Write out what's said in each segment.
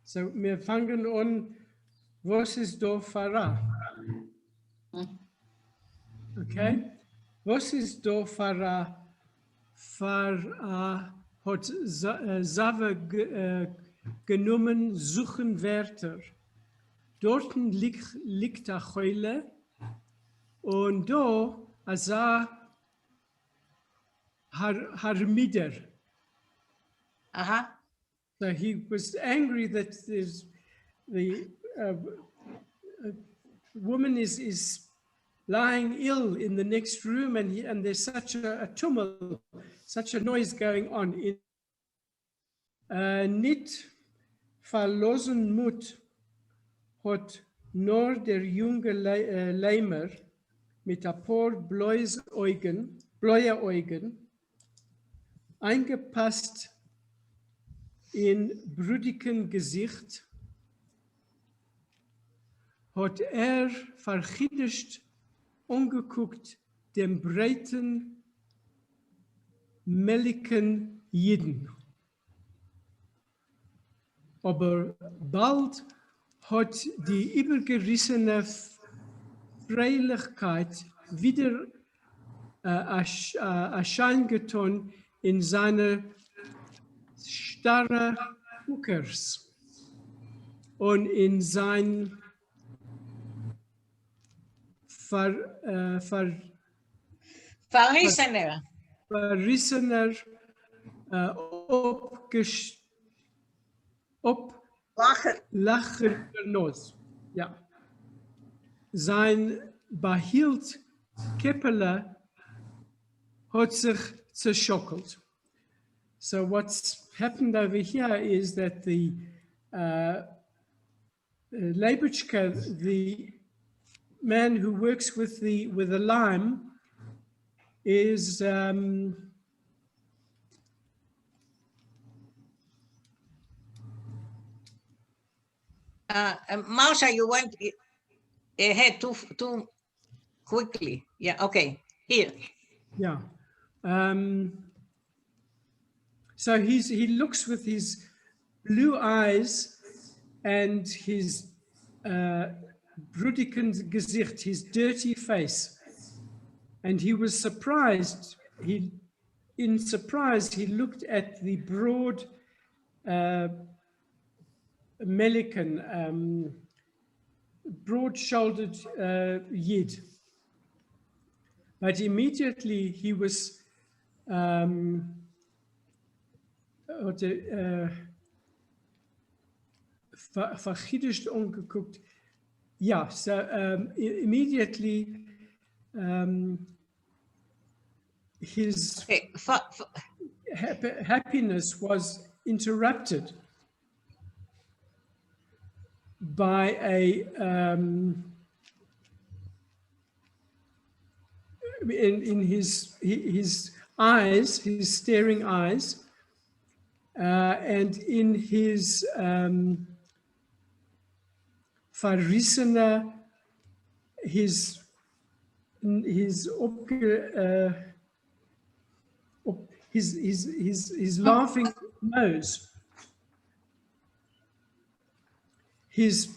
So, wir fangen an, was ist da Pfarrer? Okay? Was ist da Pfarrer? Pfarrer hat Save genommen, suchen Wärter. Dort liegt der Heule und da als Harmider. So he was angry that the woman is lying ill in the next room, and there's such a tumult, such a noise going on. Nicht verlosen Mut hat nur der junge Leimer mit ein paar bläue Augen eingepasst in brüdigen Gesicht, hat verchiedischt angeguckt dem breiten, melligen Jiden. Aber bald hat die übergerissene Freilichkeit wieder Erschein getan in seine starre Huckers und in sein verrissener lacher Nose. Ja. Sein behielt Keppele hat sich zerschockelt. So what's happened over here is that the Leibuchka, the man who works with the lime, is Marsha, you went ahead too quickly. Yeah, okay, here. Yeah. So he looks with his blue eyes and his brudigen Gesicht, his dirty face. And he was surprised. In surprise, he looked at the broad Melican, broad-shouldered Yid. But immediately he was verchiedischt angeguckt. Yeah, so immediately his happiness was interrupted by in his eyes, his staring eyes, and in his verrissene, his laughing nose, his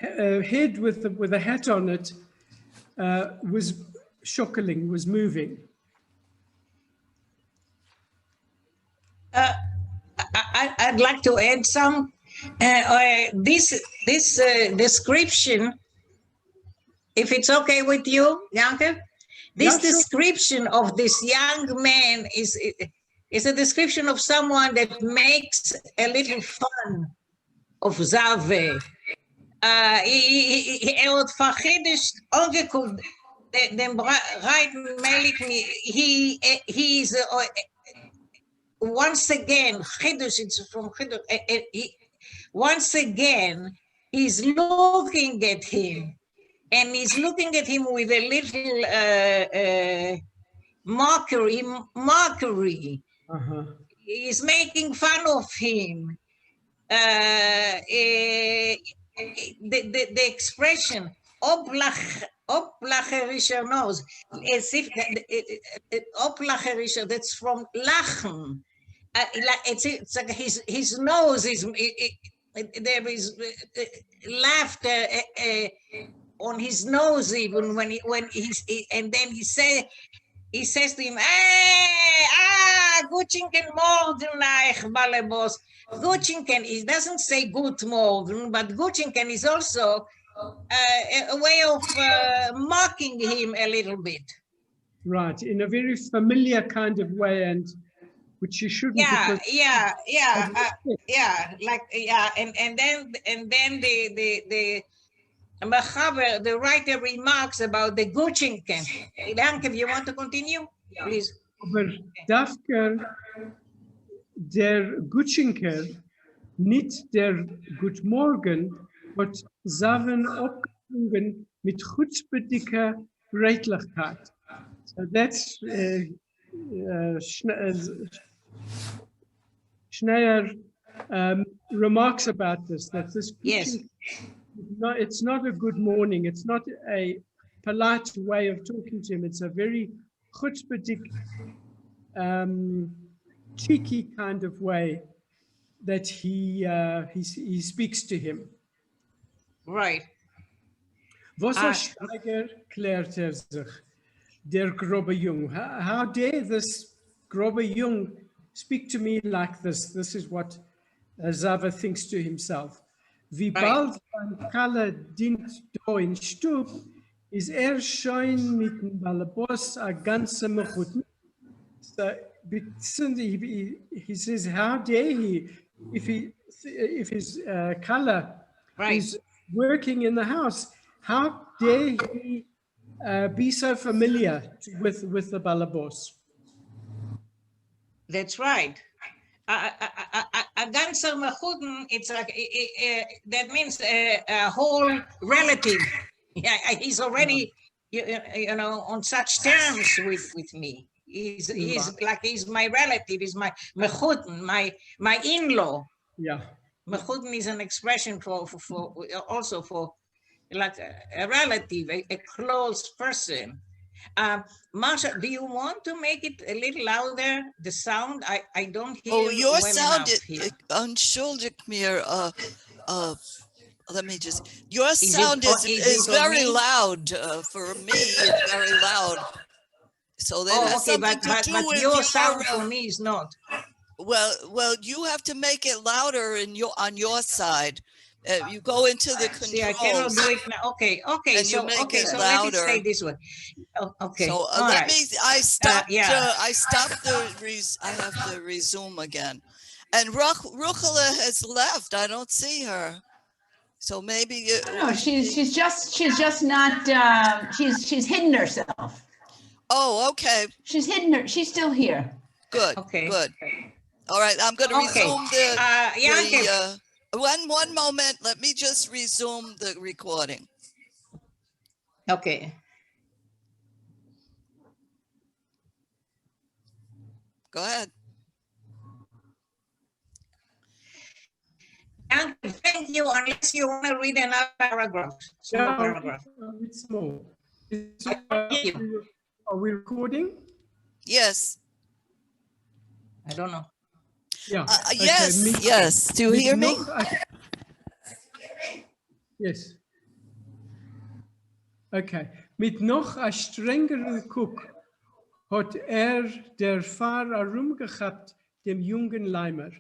head with a hat on it was shockling, was moving. I'd like to add some. This description, if it's okay with you, Janke, this description of this young man is a description of someone that makes a little fun of Zave. Wordt vergiddigd aangekocht, den breiten Meliken, he's once again, it's from once again, he's looking at him, and he's looking at him with a little mockery. He's making fun of him. The expression oplacherischer nose, as if oplacherischer, that's from lachen. it's like his nose is there is laughter on his nose even when and then he says to him, Guten Morgen, euch Ballerboss. Guten, he doesn't say Good Morgen, but Guten is also a way of mocking him a little bit. Right, in a very familiar kind of way, and which you shouldn't. Yeah, because- yeah, and then the writer remarks about the Gutschinken. Danke, if you want to continue, please. Aber Dafker, der Gutschinker, nicht der Good Morgen, hat Saven abgeklungen mit chutzpediger Redlichkeit. So that's Schneier remarks about this, that this Yes. it's not a good morning, it's not a polite way of talking to him, it's a very chutzpedig, cheeky kind of way that he speaks to him. Right. Was Steiger klärt sich, der grobe Jung? How dare this grobe Jung speak to me like this? This is what Zava thinks to himself. Wie bald ein Kalle dient da in Stub, ist schon mit dem Ballerboss a ganze Mechut. So, he says, how dare he, if his Kalle is working in the house, how dare he be so familiar with the Ballerboss? That's right. A ganzer Mechuten, it's like that means a whole relative. Yeah, he's already you know on such terms with me. He's like he's my relative. He's my Mechuten, my in-law. Yeah. Mechuten is an expression for also for like a relative, a close person. Marsha, do you want to make it a little louder, the sound? I don't hear. Oh, your well sound, enough here. let me just, your sound is very loud. For me, it's very loud. So that has something to do with your sound for me is not. Well, you have to make it louder on your side. You go into the controls. See, I cannot do it now. Okay. And So you make it so louder. let it stay this way. Okay. So I stopped. yeah. I stopped I have to resume again. And Ruchela has left. I don't see her. So maybe No, she's just not. She's hidden herself. Oh, okay. She's she's still here. Good. Okay. Good. All right. I'm going to resume one moment. Let me just resume the recording. Okay. Go ahead. Thank you. Unless you want to read another paragraph. Small paragraph. It's small. Are we recording? Yes. I don't know. Yeah. Yes. Do you hear me? Yes. Okay. Mit noch a strengeren Guck hat der Fahrer rumgehabt dem jungen Leimer.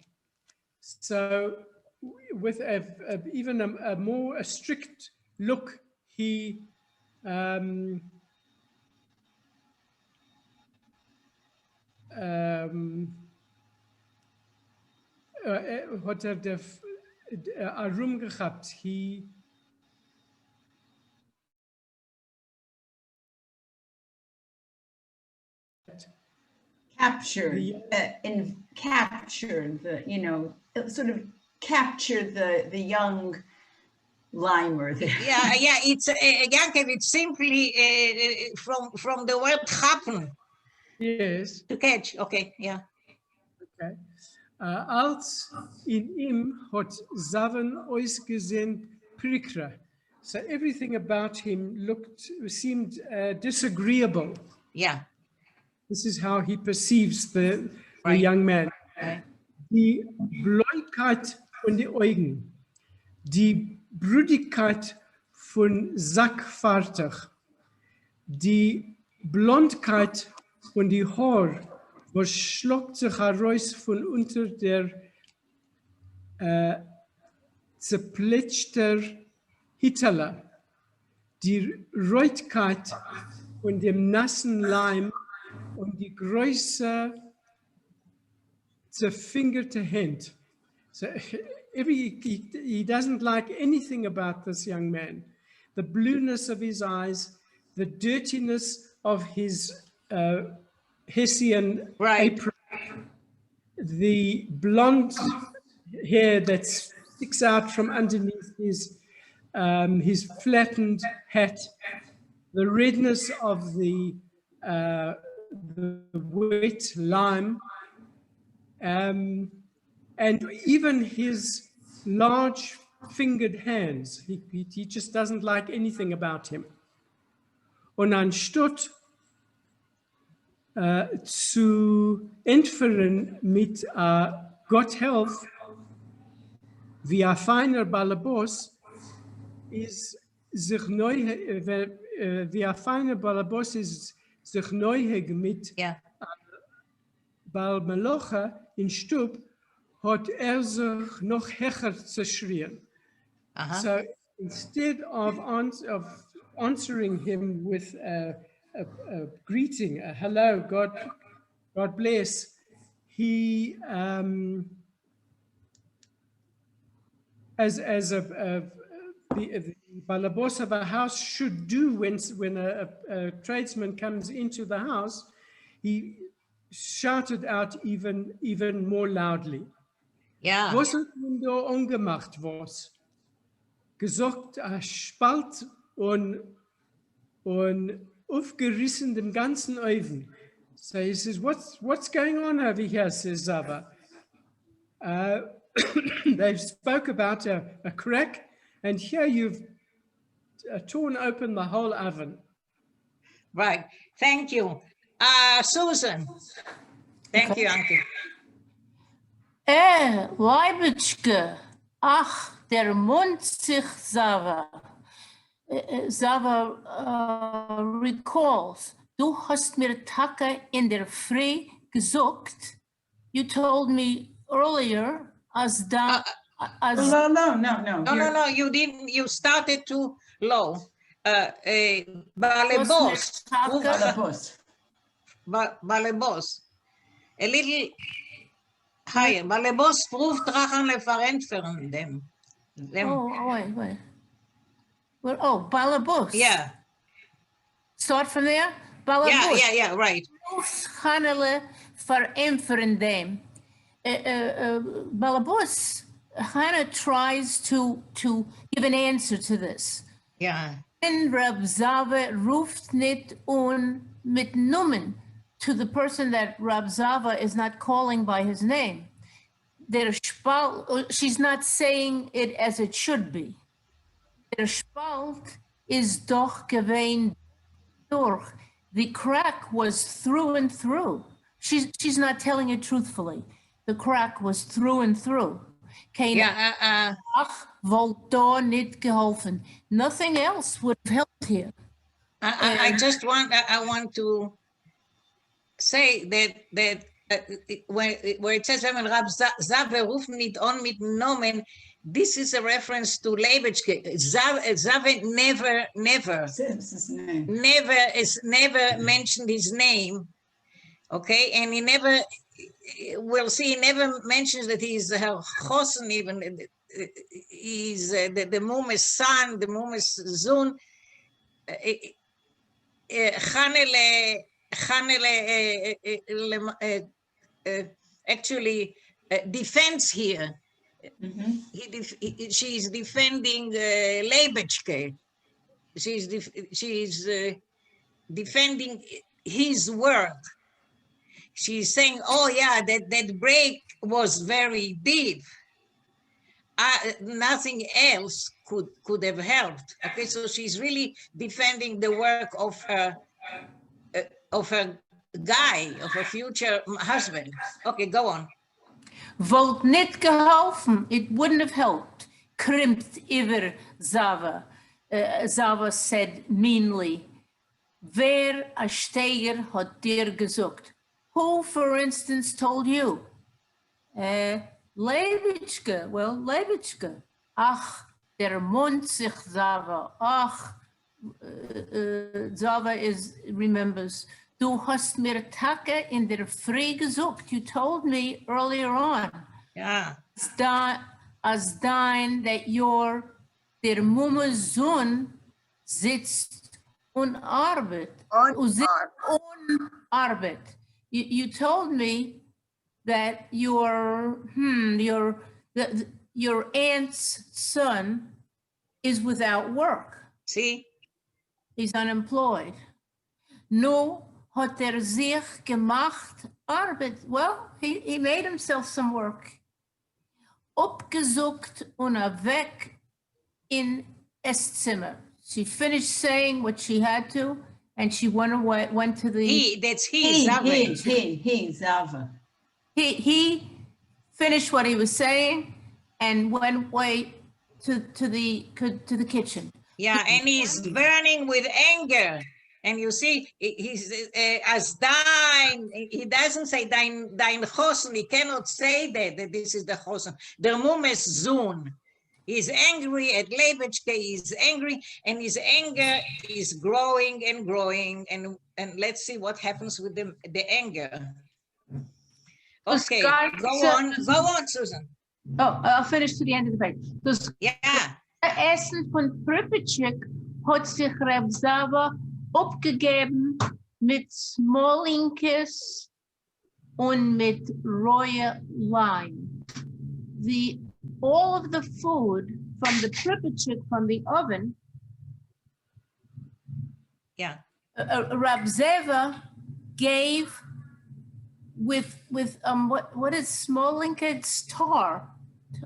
So with even a more strict look, he hat der rumgehabt. He Captured sort of captured the young Limer. Yeah. It's Yankev. It's simply from the word happen. Yes. To catch. Okay. Yeah. Okay. Als in ihm hat Zaven ausgesehen prikra. So everything about him seemed disagreeable. Yeah. This is how he perceives the Right. young man. Right. die Bläuigkeit von den Augen, die Brüdigkeit von Sackfartig, die Blondkeit von die Haar, was schluckt sich heraus von unter der zerplitschter Hitler, die Reutkeit von dem nassen Leim und die Größe zerfingerte Hand. So he doesn't like anything about this young man. The blueness of his eyes, the dirtiness of his Hessian apron, the blonde hair that sticks out from underneath his flattened hat, the redness of the wet lime, and even his large fingered hands. He just doesn't like anything about him. Und anstatt zu entfern mit Gott helf, wie ein feiner Balabos ist sich neu, wie ein feiner Balabos ist sich neu mit Bal Melocha in Stub, hat sich noch hecher zerschrien. So instead of answering him with a greeting, a hello, God bless, he, as the balabos of a house should do when a tradesman comes into the house, he shouted out even more loudly. Ja. Was hat man da angemacht, was? Gesagt, Spalt und aufgerissen dem ganzen Oven. So he says, what's going on over here, says Zava. They've spoke about a crack, and here you've torn open the whole oven. Right. Thank you. Susan. Thank you, Uncle. Leibitschke, ach, der Mund sich Zava. Zava recalls, du hast mir Taka in der Früh gesagt. You told me earlier as da. No, you didn't. You started too low. Balebos. Balebos. A little higher. Balebos proeft drachen referent voor them. Wait. Well, Balabos. Yeah. Start from there? Balabos. Yeah, right. Hanele vereinferen them. Balabos, Hannah tries to give an answer to this. Yeah. And Rab Zava ruft nit on mit Numen to the person that Rab Zava is not calling by his name. Der Spalt, she's not saying it as it should be. Der Spalt is doch gewein durch. The crack was through and through. She's not telling it truthfully. The crack was through and through. Ach, wollt da nicht geholfen. Nothing else would have helped here. I want to say that where it says when Rab Zave rufen nicht on mit Nomen, this is a reference to Leibitschke. Zave never mentioned his name. Okay, and he never, we'll see, he never mentions that he's her chosen, even he's the mumes son, the mumes zun. Actually defends here. She's defending Leibitschke. She's defending his work. She's saying, oh yeah, that break was very deep. Nothing else could have helped. Okay, so she's really defending the work of her guy, of her future husband. Okay, go on. Wollt nicht geholfen. It wouldn't have helped. Krimpt iver Zava. Zava said meanly. Wer a Steiger hat dir gesucht? Who, for instance, told you? Levitschke. Well, Levitschke. Ach, der Mund sich Zava. Ach, Zava remembers. Du hast mir Tage in der Früh gesucht. You told me earlier on. Yeah. As dein that der Mumme's Sohn sitzt und arbeit. Arbeit. You told me that your aunt's son is without work. See? He's unemployed. Nu hat sich gemacht Arbeit. Well, he made himself some work. Opgezocht und weg in Esszimmer. She finished saying what she had to, and she went to the... Zava. He finished what he was saying and went away to the kitchen. Yeah, and he's burning with anger. And you see, he's as dein, he doesn't say dein Chosen, he cannot say that this is the Chosen. Der Mummes Sohn. He's angry at Levitschke, he's angry, and his anger is growing and growing. And let's see what happens with the anger. Okay, go on, Susan. Oh, I'll finish to the end of the page. Das Yeah. Essen von Pripyatchik hat sich Reb Zava abgegeben mit Smolinkas und mit rohe Lime. All of the food from the Pripyatchik from the oven, Yeah. Reb Zava gave with what is Smolinka? It's tar.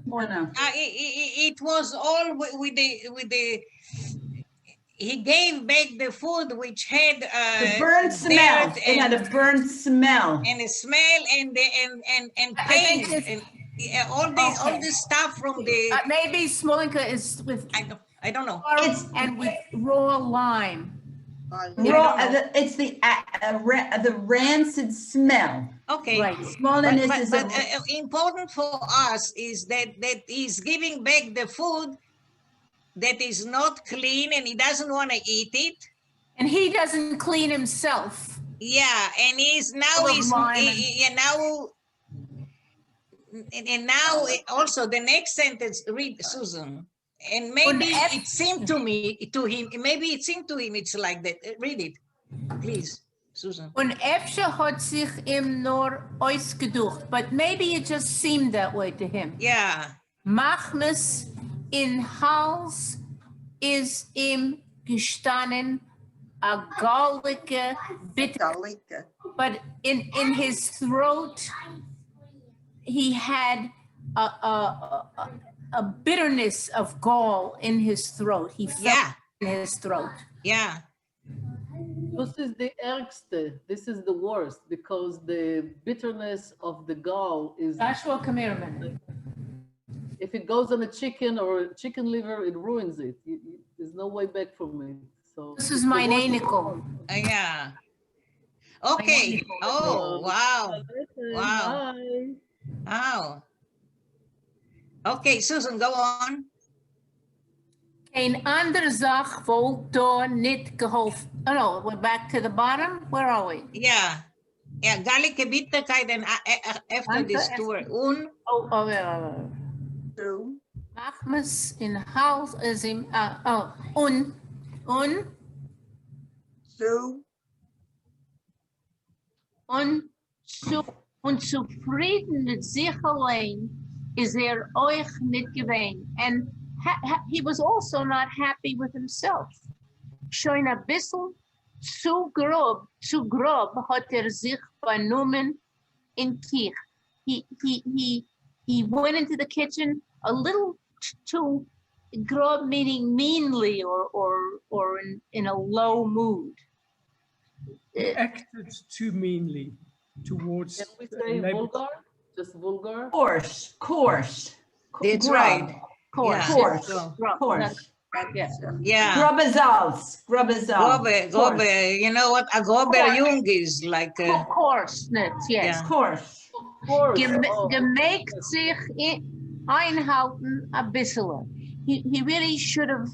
No. It was all with the. He gave back the food which had The burnt smell. It had a burnt smell. and a smell and paint and all the stuff from the. Maybe Smolinka is with I don't know. tar and with raw lime. It's the rancid smell. Okay. Right. Smoliness is But important for us is that he's giving back the food that is not clean and he doesn't want to eat it. And he doesn't clean himself. Yeah, and he's now Full of he's lime and now also the next sentence, read Susan. And maybe it seemed to him it's like that. Read it, please, Susan. Und Efsche hat sich ihm nur ausgedacht, but maybe it just seemed that way to him. Yeah. Machmes in Hals is ihm gestanden a gallige bitter, but in his throat he had a bitterness of gall in his throat. He felt Yeah. in his throat. Yeah. This is the ärgste. This is the worst because the bitterness of the gall is, Joshua, come here a minute. if it goes on a chicken or a chicken liver, it ruins it. There's no way back from it. So This is my Nicole. Yeah. Okay. Oh, wow. Wow. Bye. Wow. Okay, Susan, go on. Een andere zaak wordt door niet geholpen. Oh no, we're back to the bottom. Where are we? Yeah. Yeah, gallige Bitterkeit and after this tour. Machmes in Haus is in, unzufrieden mit sich allein is euch nicht gewesen. And he was also not happy with himself. Schon ein bisschen zu grob hat sich benommen in Kirch. He went into the kitchen a little too grob, meaning meanly or in a low mood. Acted too meanly towards Can we say neighbor. vulgar? just vulgar? Coarse, coarse. That's Grub. right. Coarse. Yeah. Coarse, So, coarse. Yeah. yeah. Grubazals, grubazals. Grobe, you know what a Grober-Jung is like? Coarseness, yes. Yeah. Coarse. Coarse. Oh, Gemägt sich einhalten a bissel. He really should have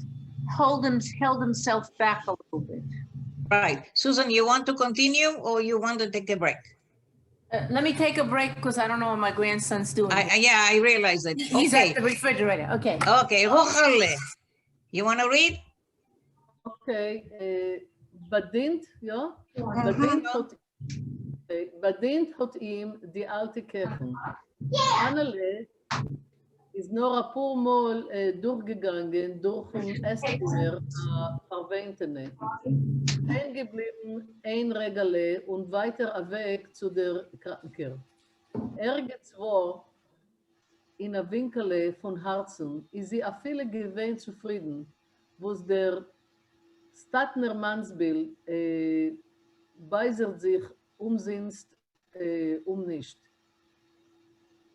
held himself back a little bit. Right. Susan, you want to continue or you want to take a break? Let me take a break because I don't know what my grandson's doing. Yeah, I realize that. He's Okay. at the refrigerator. Okay. Okay, Rochelle, you want to read? okay. Bedient, ja? Bedient hat ihm die alte Kirche. Annele ist nur ein paar Mal durchgegangen durch ein Esszimmer verwendete. Eingeblieben, ein Regale und weiter weg zu der Kranker. Gezwar in a Winkele von Herzen ist sie a viele gewähnt zufrieden, wo es der Statner Mannsbild beisert sich umsinnst nicht.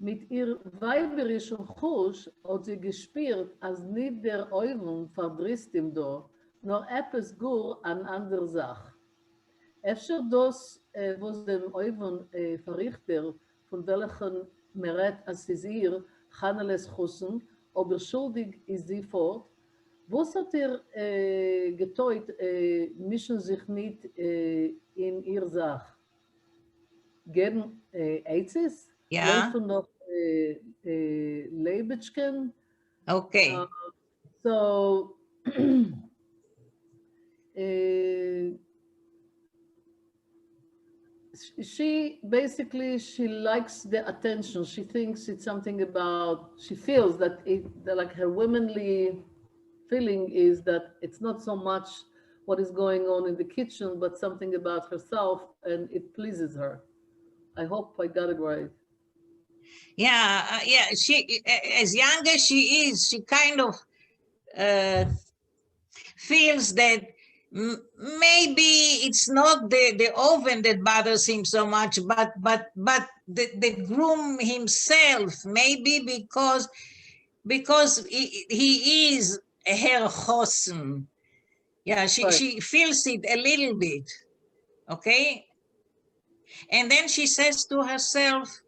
Mit ihr weiberischen Husch hat sie gespürt, als nicht der Eulen verdrisst ihm da, nur etwas gur an anderer Sache. Efter das, was dem Eulen Verrichter, von welchen Meret als es ihr, Chaneles Chussen, aber schuldig ist sie fort, was hat getäut, mischen sich nicht in ihr Sache? Geben Eizes? Ja. Laufen noch Leibetschken? Okay. So, she basically, she likes the attention. She thinks it's something about, she feels that like her womanly feeling is that it's not so much what is going on in the kitchen, but something about herself, and it pleases her. I hope I got it right. Yeah, yeah. She, as young as she is, she kind of feels that maybe it's not the oven that bothers him so much, but the groom himself. Maybe because he is her chosen. Yeah, she feels it a little bit. Okay. And then she says to herself,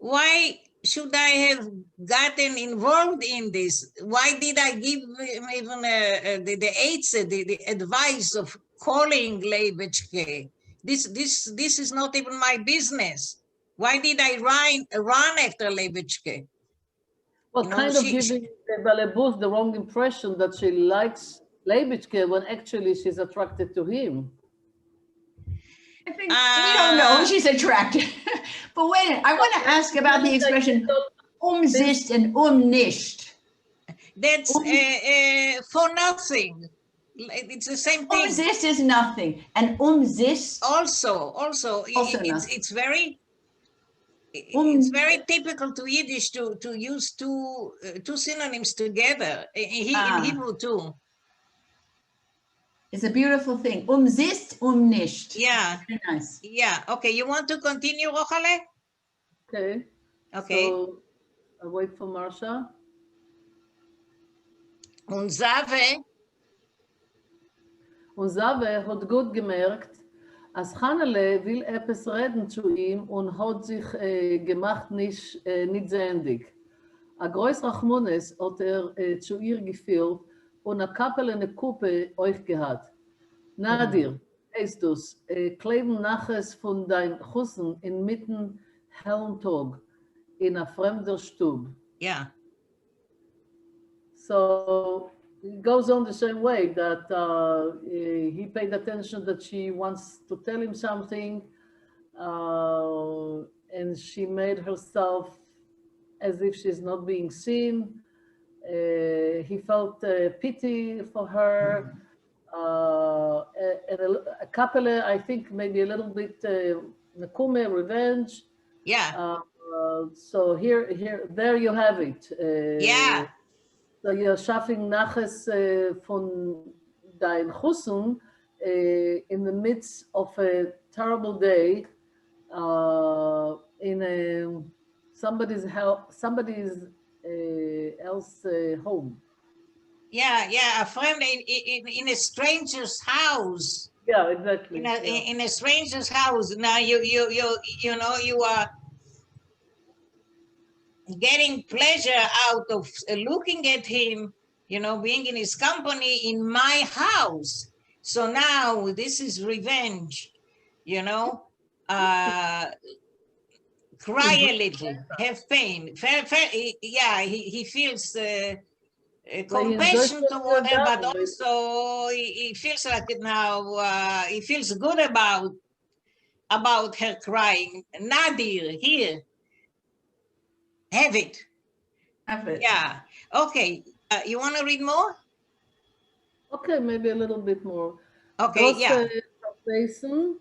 why should I have gotten involved in this? Why did I give him even the advice of calling Leibetschke? This is not even my business. Why did I run after Leibetschke? Well, You know, kind of giving Balebus the wrong impression that she likes Leibetschke when actually she's attracted to him. I think we don't know who she's attracted. But wait, I want to ask about the expression umsist and nicht. That's for nothing. It's the same thing. Umsist is nothing, and umsist Also, nothing. it's very. It's very typical to Yiddish to use two synonyms together in Hebrew too. It's a beautiful thing. Umsist, nicht. Yeah. Very nice. Yeah. Okay. You want to continue, Rochelle? Okay. Okay. So I wait for Marsha. Und Zave. Und Zave hat gut gemerkt, als Hannele will etwas reden zu ihm und hat sich gemacht nicht sendig. A groß Rachmones hat zu ihr geführt und a Kappel in der Kuppe euch gehabt. Nadir, weißt du's, kleben naches von dein Hussen inmitten hellen Tag in a fremder Stub. Yeah. So it goes on the same way that he paid attention that she wants to tell him something, and she made herself as if she's not being seen. He felt pity for her, and a couple, I think maybe a little bit nekume, revenge. Yeah. So there you have it. Yeah. So you're schaffing naches von dein Hussen in the midst of a terrible day in somebody's else home. Yeah, a friend in a stranger's house. Yeah, exactly. In a stranger's house. Now you know you are getting pleasure out of looking at him, being in his company in my house. So now this is revenge, cry a little, have pain. Yeah, he feels compassion toward her, but also he feels like it now. He feels good about her crying. Nadir, here, have it. Have it. Yeah. Okay. You want to read more? Okay, maybe a little bit more. Okay, yeah. Verweisen,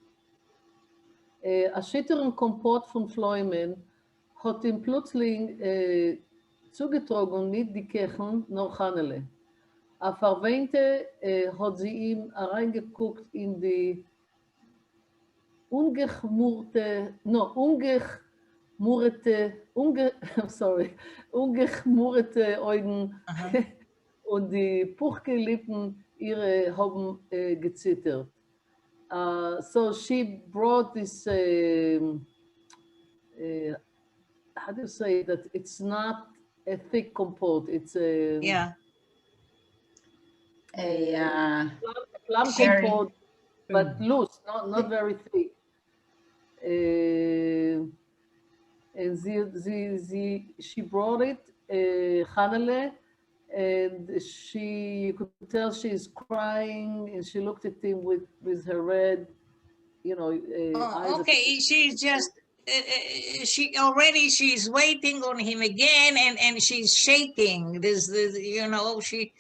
a schitteren Kompott von Pflaumen hat ihm plötzlich zugetragen, nicht die Kirchen, noch Hannele. A Verwandte hat sie ihm reingeguckt in die ungechmurte Augen und die Puchke-Lippen ihre haben gezittert. So she brought this, how do you say that? It's not a thick compote, it's a plum compote, but loose, not very thick. And she brought it, Hannele, and you could tell she's crying, and she looked at him with her red, eyes. Okay, she's just she's waiting on him again, and she's shaking. She.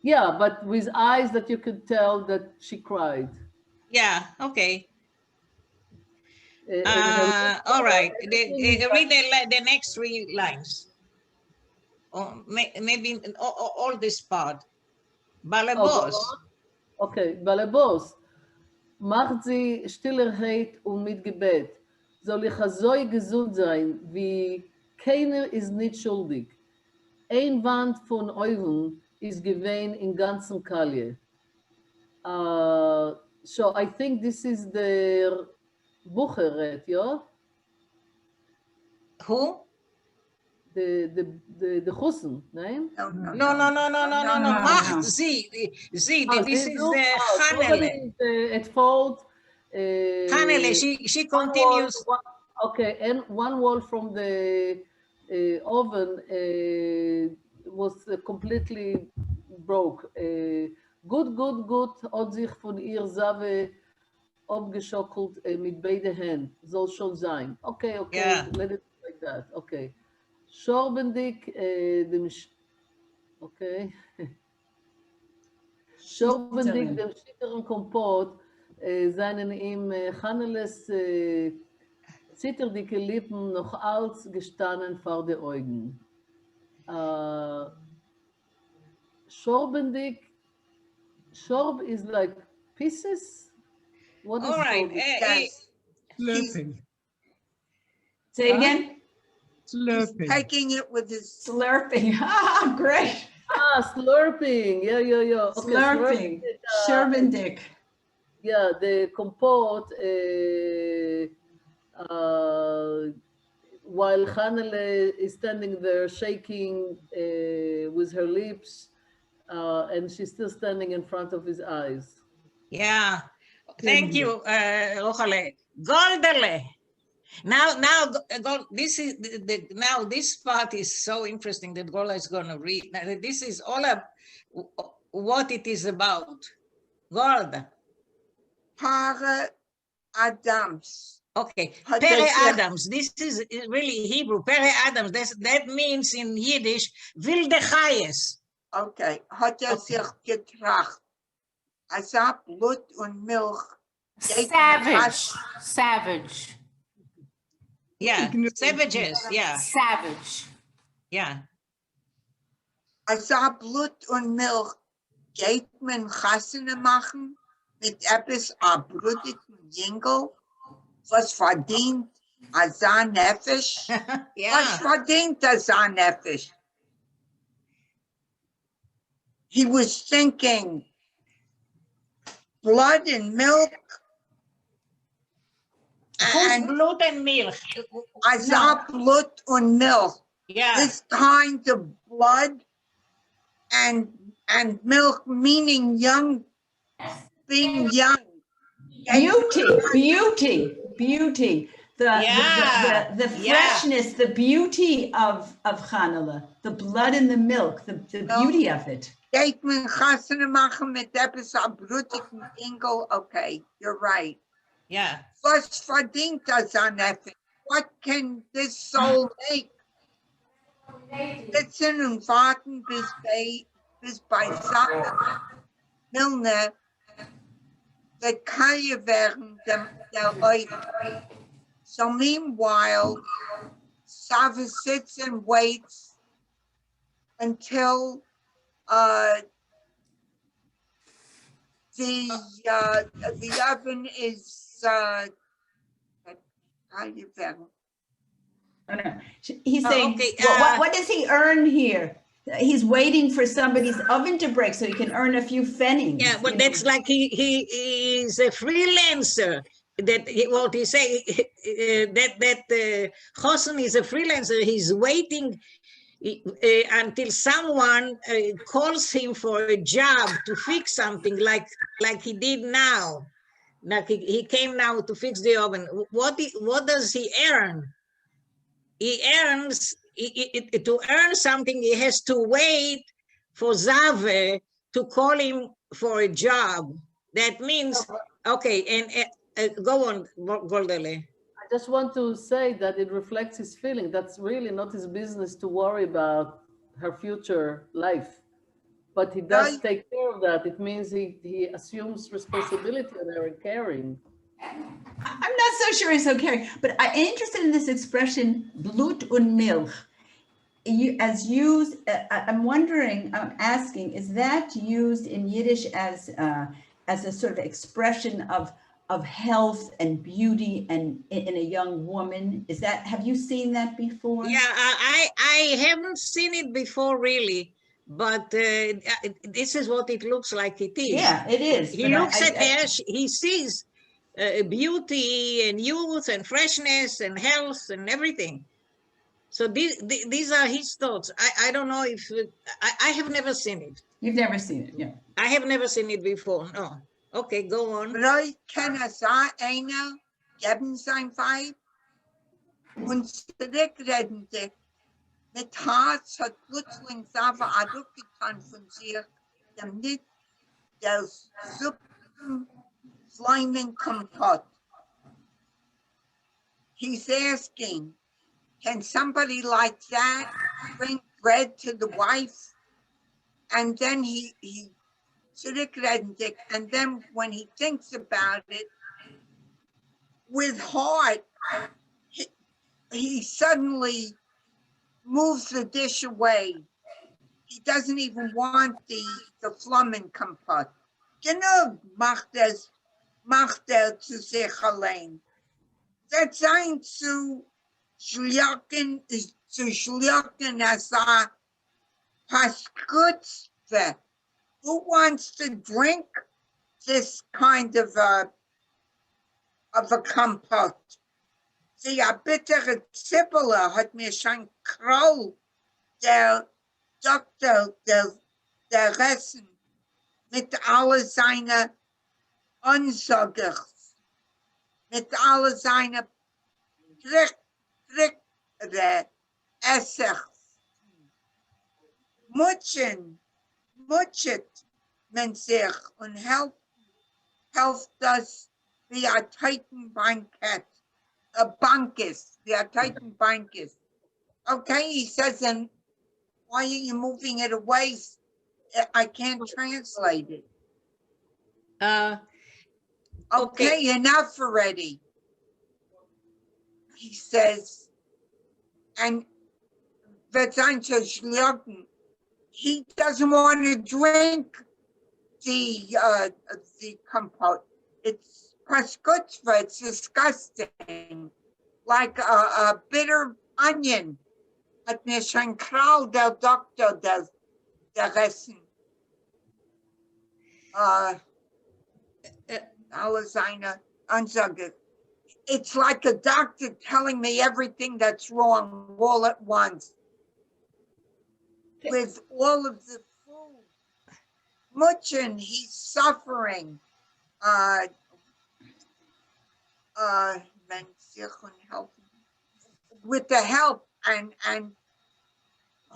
Yeah, but with eyes that you could tell that she cried. Yeah. Okay. All right. Read the next 3 lines. Or maybe all this part. Balabos. Okay, Balabos. Macht sie Stillerheit und mit Gebet. Soll ich so gesund sein, wie keiner ist nicht schuldig. Ein Wand von Eulen ist gewesen in ganzen Kalje. So I think this is the Bucheret, yeah? Who? The Hussen, name? No. Macht sie. This is the Hannele. At fault. Hannele, she continues. Okay, and one wall from the oven was completely broke. Gut, hat sich von ihr Save abgeschockelt mit beiden Händen. Soll schon sein. Okay, yeah. Let it be like that. Okay. Schorbendick, okay. Schorbendick, dem schitteren Kompott, seien ihm Hanneles zitterdicke Lippen noch als gestanden vor den Augen. Schorbendick, Schorb is like pieces? What is all right. Slurping. Say it again. Slurping. Taking it with his Slurping. Ah, great. Slurping. Yeah. Okay, Slurping. Sherbendick. Yeah, the compote, while Hannele is standing there shaking with her lips, and she's still standing in front of his eyes. Yeah. Thank you, Rochale. Goldele. Now, this is now this part is so interesting that Gola is going to read. Now, this is all what it is about. Golda. Pare Adams. Okay, Pere Adams. This is really Hebrew. Pere Adams. That means in Yiddish, wilde Chayes. Okay, hat sich getracht. Blut und Milch. Savage. Yeah, savages. Yeah. Savage. Yeah. Blut und Milch geht man Chassene machen mit etwas abrüttigen Jingle, was verdient Azan Nefesh. Was Yeah. verdient Azan Nefesh? He was thinking blood and milk Who's and blood and milk? Azan blood and milk. Yeah. This kind of blood and milk, meaning young, being young. Beauty. The Yeah, freshness, the beauty of Chanukah, the blood and the milk, the beauty of it. Kijk, men gasten maken met episode broedigen Engel. Okay, you're right. Yeah. Was verdient Azan Nefesh? What can this soul make? Sitzen und warten bis bei Sache Milne wird Kaje werden der Leute. So meanwhile, Sava sits and waits until the oven is Kaje werden. Oh, no. He's saying, okay, what does he earn here? He's waiting for somebody's oven to break so he can earn a few pfennigs. Yeah, but that's like he is a freelancer. What he say that Chosen is a freelancer. He's waiting until someone calls him for a job to fix something, like he did now. Like he came now to fix the oven. What does he earn? He earns to earn something. He has to wait for Zave to call him for a job. That means okay. And go on, Goldele. I just want to say that it reflects his feeling. That's really not his business to worry about her future life. But he does Right. take care of that. It means he assumes responsibility on her and caring. I'm not so sure he's so caring, but I'm interested in this expression, Blut und Milch. As used, I'm asking, is that used in Yiddish as a sort of expression of health and beauty and in a young woman? Have you seen that before? Yeah, I haven't seen it before really, but this is what it looks like it is. Yeah, it is. He but looks at her, he sees beauty and youth and freshness and health and everything. So these are his thoughts. I don't know if, I have never seen it. You've never seen it, yeah. I have never seen it before, no. Okay, go on. Vielleicht kann sein einer geben sein Weib und zurückreden sich. Mit Herz hat plötzlich Sava auch getan von sich, damit der Suppen Flaming Kompott. He's asking, can somebody like that bring bread to the wife? And then he and then when he thinks about it, with heart, he suddenly moves the dish away. He doesn't even want the Flammen Kompott. Genug macht zu sich allein. Das sein zu schlucken as a Paskutzve. Who wants to drink this kind of a compote? Sie a bittere Zippele hat mir schon Kroll, der Doktor, der Ressen, mit alle seine Unsagers, mit alle seine Trickere, Essers. Mutschet men sich und helft das wie a Titan Banket, a Bankis, wie a Titan Bankis. Okay, he says, and why are you moving it away? I can't translate it. Okay, enough already. He says, and he doesn't want to drink the compote. It's paskutzva, it's disgusting. like a bitter onion. Hat mir schon Krau der Doktor der Ressen. Alle seine Ansage. It's like a doctor telling me everything that's wrong all at once. With all of the food. Muchen, he's suffering. With the help and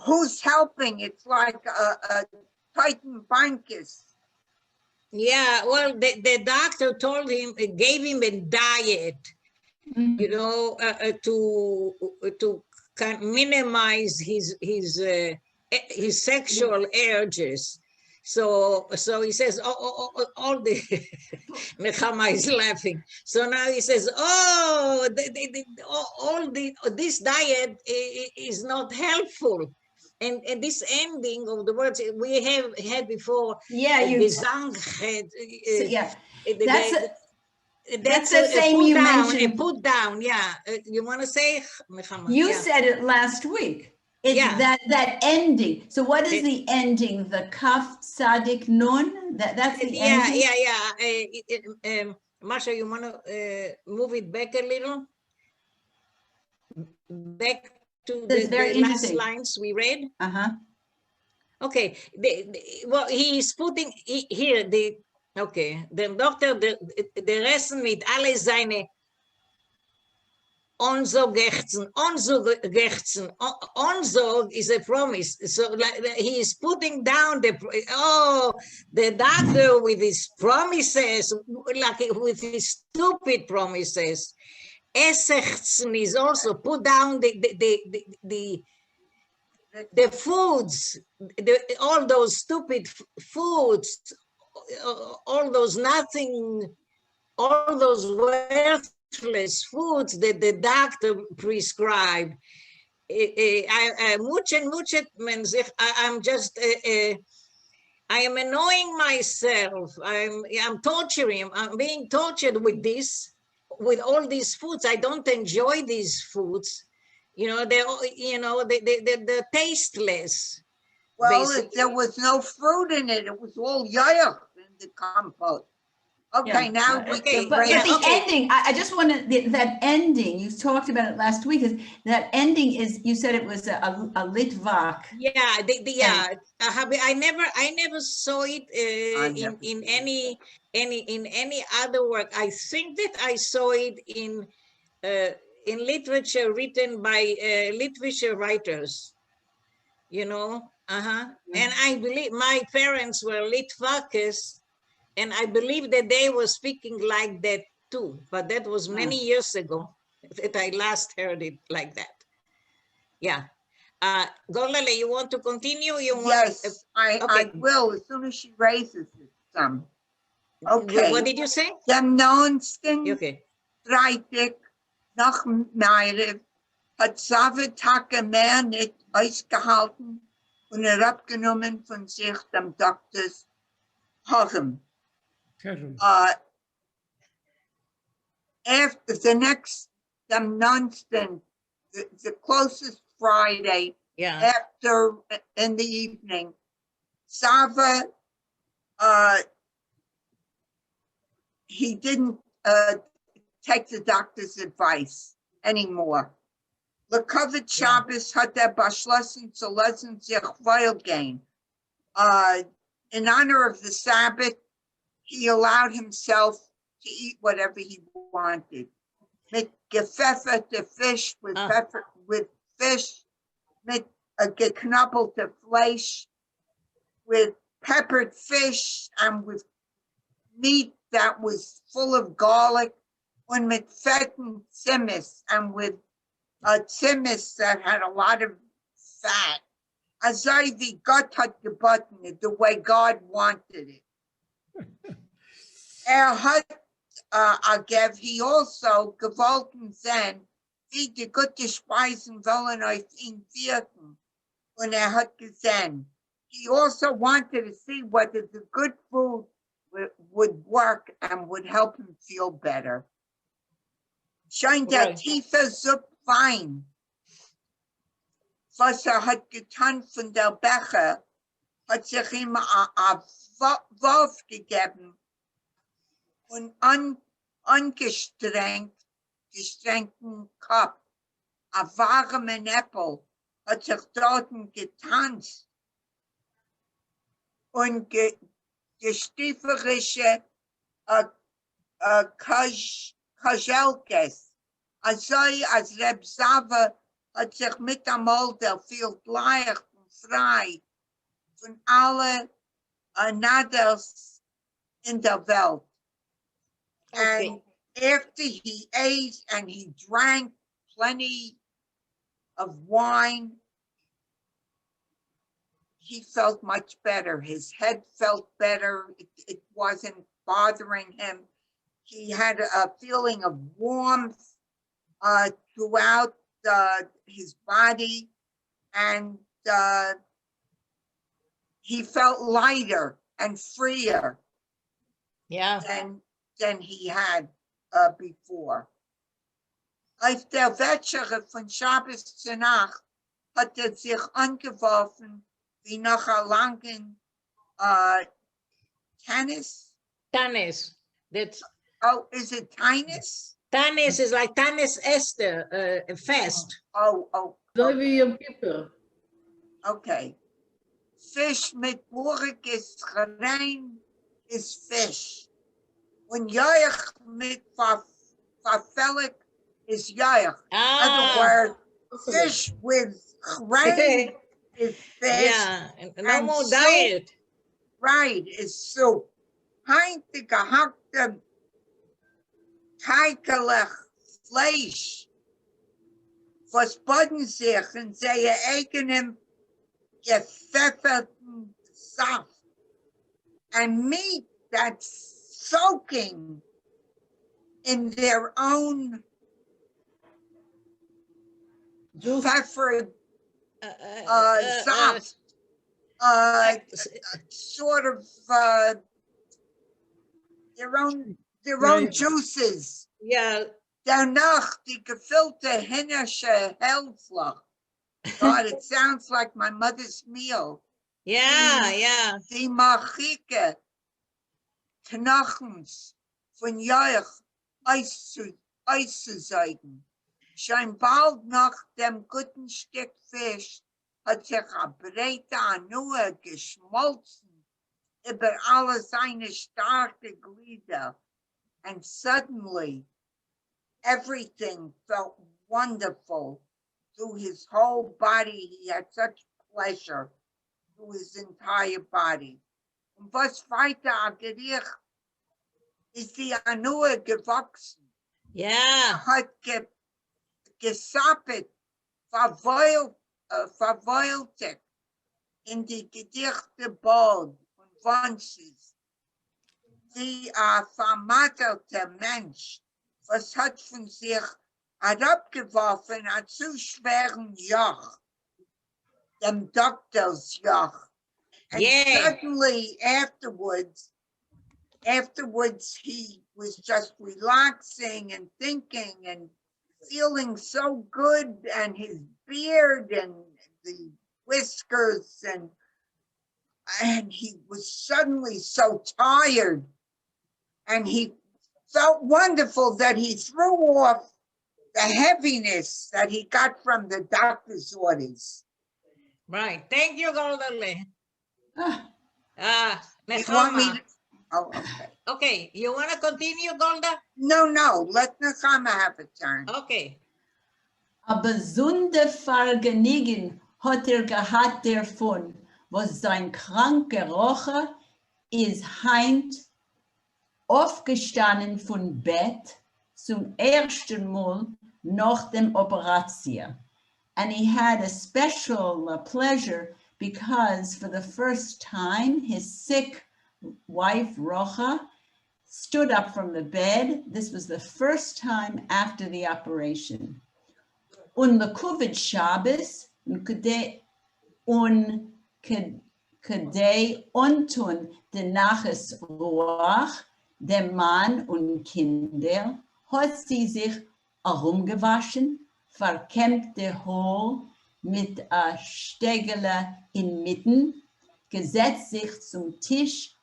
who's helping? It's like a Titan Bankis. Yeah, well, the doctor told him, gave him a diet, you know, to kind of minimize his sexual urges. So he says, all the Nechama is laughing. So now he says, this diet is not helpful. And this ending of the words we have had before. Yeah, the you. Gesang had. Yeah, That's that's the same you mentioned. A put down, yeah. You want to say, Nechama? You Yeah. said it last week. It's Yeah. that ending. So what is the ending? The Kaf Sadik Nun? That's the ending? Yeah. Masha, you want to move it back a little? Back to That's the very last interesting. lines we read? Uh-huh. Okay. Well, he is putting here the doctor, the Ressen mit alle seine Onzog is a promise. So like, he is putting down the doctor with his promises, like with his stupid promises. Essechten is also put down the foods, all those stupid foods, all those worthless foods that the doctor prescribed. I'm just, I am annoying myself. I'm torturing. I'm being tortured with all these foods. I don't enjoy these foods. You know, they're tasteless. Well, Basically. there was no fruit in it. It was all yuck in the compote. Okay, Yeah. now we Okay, can But break. the ending, I just want to, that ending, you talked about it last week, is that ending is, you said it was a Litvak. Yeah, I never saw it in any other work. I think that I saw it in literature written by literature writers, you know. And I believe my parents were Litvakis, and I believe that they were speaking like that too. But that was many years ago that I last heard it like that. Yeah. Golale, you want to continue? Yes, I okay. will as soon as she raises it some. Okay. What did you say? Dem 19. Okay. Freitag nach Meire hat Savitake mehr nicht ausgehalten und abgenommen von sich dem Doktors Hochem. Karen. After the next, the 19th, the closest Friday, Yeah. after in the evening, Sava, he didn't take the doctor's advice anymore. Lekovit Shabbos hat beschlossen zu lassen sich weilgehen. In honor of the Sabbath, he allowed himself to eat whatever he wanted. Mit gefeferte fish, with pepper, with fish, mit geknabbelte Fleisch, with peppered fish, and with meat that was full of garlic, and mit fetten Zimmis, and with a Zimmis that had a lot of fat. Azai wie Gott hat geboten, the way God wanted it. Hat Agev, he also gewolten sein, wie die gute Speisen wollen auf ihn wirken. Und hat gesehen, he also wanted to see whether the good food would work and would help him feel better. Scheint der Right. tiefe Supp Wein, was hat getan von der Becher, hat sich ihm a Wurf gegeben und gestrengten Kopf, a warmen Äppel, hat sich dort getanzt und gestieferische Kajelkes. Also als Reb Zava hat sich mit einmal der viel leicht und frei von allen Nadels in der Welt. Okay. And after he ate and he drank plenty of wine, he felt much better. His head felt better. It wasn't bothering him. He had a feeling of warmth throughout his body, and he felt lighter and freer Yeah. than he had before. Auf der Wetschere von Shabbos zur Nacht hat sich angeworfen wie nach einer langen Tennis. Tanis. That's Oh, is it tennis? Tanis is like Tanis Esther, fest. Oh, So wie Yom Kippur. okay. Fisch mit buriges rein is fish. Und Joich mit verfällig is Joich. Other Ah, word, fish with rein is fish. yeah, no and more soup. diet. Right, is soup. Heinte gehackte teigelig Fleisch. Was bodden sich in seine eigenen gepfefferten Saft. And meat that's soaking in their own Juice. pfeffered Uh, Saft. Sort of their own Right. juices. yeah, Danach die gefüllte Hinnische Hellfloch. God, it sounds like my mother's meal. yeah. Die Machike Knochens von Joich auszusaugen. Schon bald nach dem guten Stück Fisch hat sich a breite Anua geschmolzen über alle seine starke Glieder. And suddenly, everything felt wonderful through his whole body. He had such pleasure through his entire body. Und was weiter a Gericht ist die Anua gewachsen. Yeah. Hat gesappet, verweilte in die Gedichte Bald und Wunschs. Wie ein vermattelter Mensch, was hat von sich herabgeworfen ein zu schweren Joch, dem Doktorsjoch. And Yeah. suddenly afterwards, he was just relaxing and thinking and feeling so good, and his beard and the whiskers, and he was suddenly so tired, and he felt wonderful that he threw off the heaviness that he got from the doctor's orders. Right. Thank you, Golden. Ah, You want me Nechama. to- Oh, okay. Okay, you want to continue, Golda? No, let Nechama have a turn. Okay. a besonder Vergnügen hat gehabt davon, was sein kranker Rocher ist heint aufgestanden vom Bett zum ersten Mal nach dem Operation. And he had a special pleasure because for the first time, his sick wife, Rocha, stood up from the bed. This was the first time after the operation. Und the COVID Shabbos, und kedei untun den Naches Ruach, dem Mann und Kinder, hat sie sich herumgewaschen, verkämmte Haar mit a Stegele inmitten, gesetzt sich zum Tisch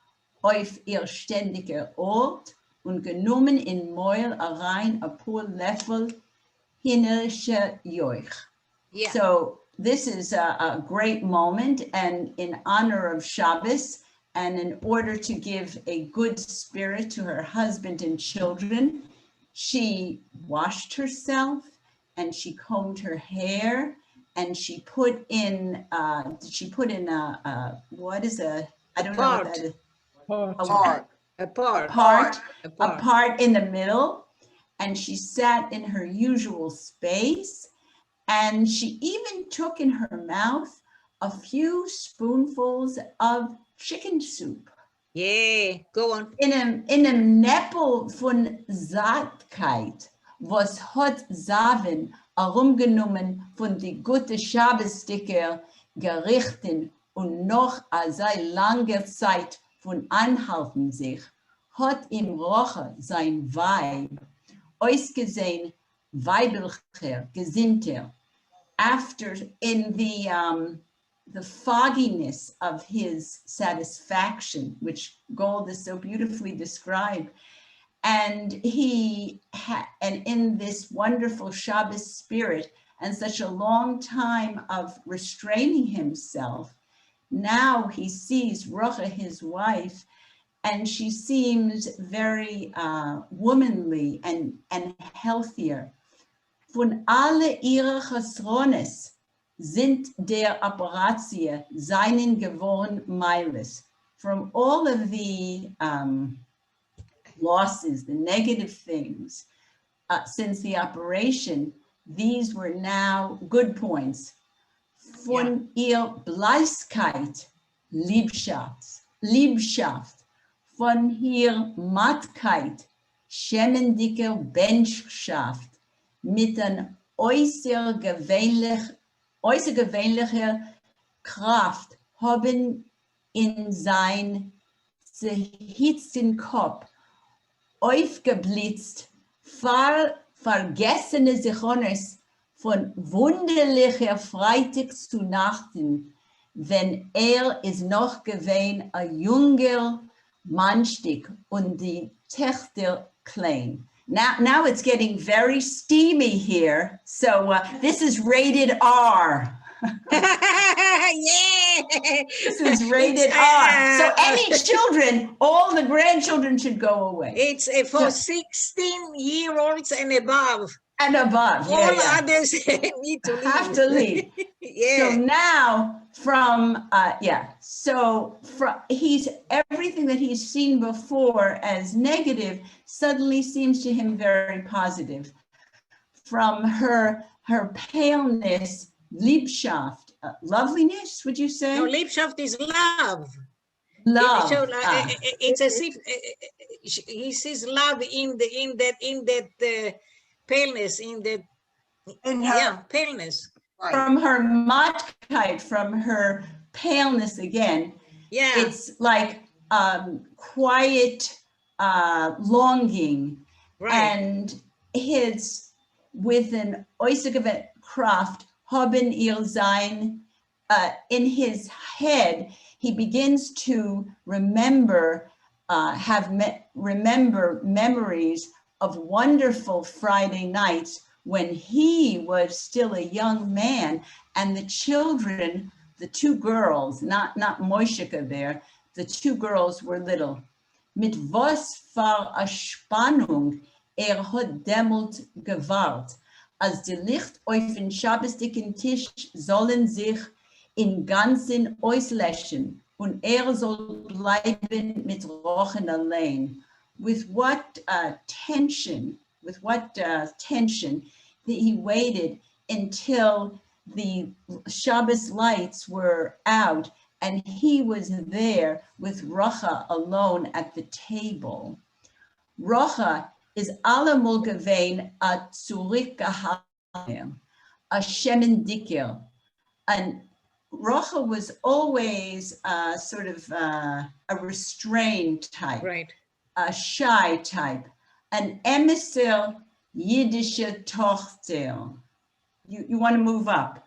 auf ihr ständiger Ort und genommen in Mäuel rein a paar Löffel himmlische Joch. Yeah. So this is a great moment, and in honor of Shabbos, and in order to give a good spirit to her husband and children, she washed herself and she combed her hair, and she put in a what is a, I don't know what Part. that is. Part. A Part. Apart. part in the middle, and she sat in her usual space, and she even took in her mouth a few spoonfuls of chicken soup. Yeah, go on. In einem Neppel von Saatkeit, was hat Saven herumgenommen von die gute Schabbesdicker Gerichten und noch a sei langer Zeit von Anhalten sich, hat im Roche sein Weib ausgesehen weiblicher, gesinnter, after in the fogginess of his satisfaction, which Gold so beautifully described. And and in this wonderful Shabbos spirit and such a long time of restraining himself, now he sees Rocha, his wife, and she seems very womanly and healthier. Von alle ihre Chasrones sind der Apparatie seinen gewohn Meiles. From all of the losses, the negative things, since the operation, these were now good points. Von ihr Bleiskeit, Liebschaft, von ihr Mattkeit, schemmendiger Menschschaft, mit an äußergewöhnlicher Kraft haben in sein zerhitzten Kopf aufgeblitzt, vergessene Sechones von wunderlicher Freitag zu Nachten, wenn ist noch gewesen ein junger Mannstück und die Töchter klein. Now it's getting very steamy here. So this is rated R. Yeah. This is rated R. So any children, all the grandchildren should go away. It's for 16-year-olds and above. And above. All Yeah. others need to leave. Have to leave. Yeah. So now he's everything that he's seen before as negative suddenly seems to him very positive. From her paleness, Liebschaft, loveliness, would you say? No, Liebschaft is love. Love. So, it's as if he sees love in that paleness, in that paleness. Right. From her mattkeit, from her paleness again, Yeah. it's like quiet longing, Right. and his with an äußere Kraft haben ihr sein. In his head, he begins to remember memories of wonderful Friday nights when he was still a young man, and the children, the two girls, not Moishika there, the two girls were little. Mit was für a Spannung hat dämmelt gewahrt, als die Licht auf den Schabbesdicken Tisch sollen sich in Ganzen auslöschen und soll bleiben mit Rochen allein. With what tension he waited until the Shabbos lights were out and he was there with Rocha alone at the table. Rocha is allemol gewein a zurückgehalten, a shemendiker. And Rocha was always sort of a restrained type. Right. A shy type, an emissary Jiddische Tochter. You want to move up,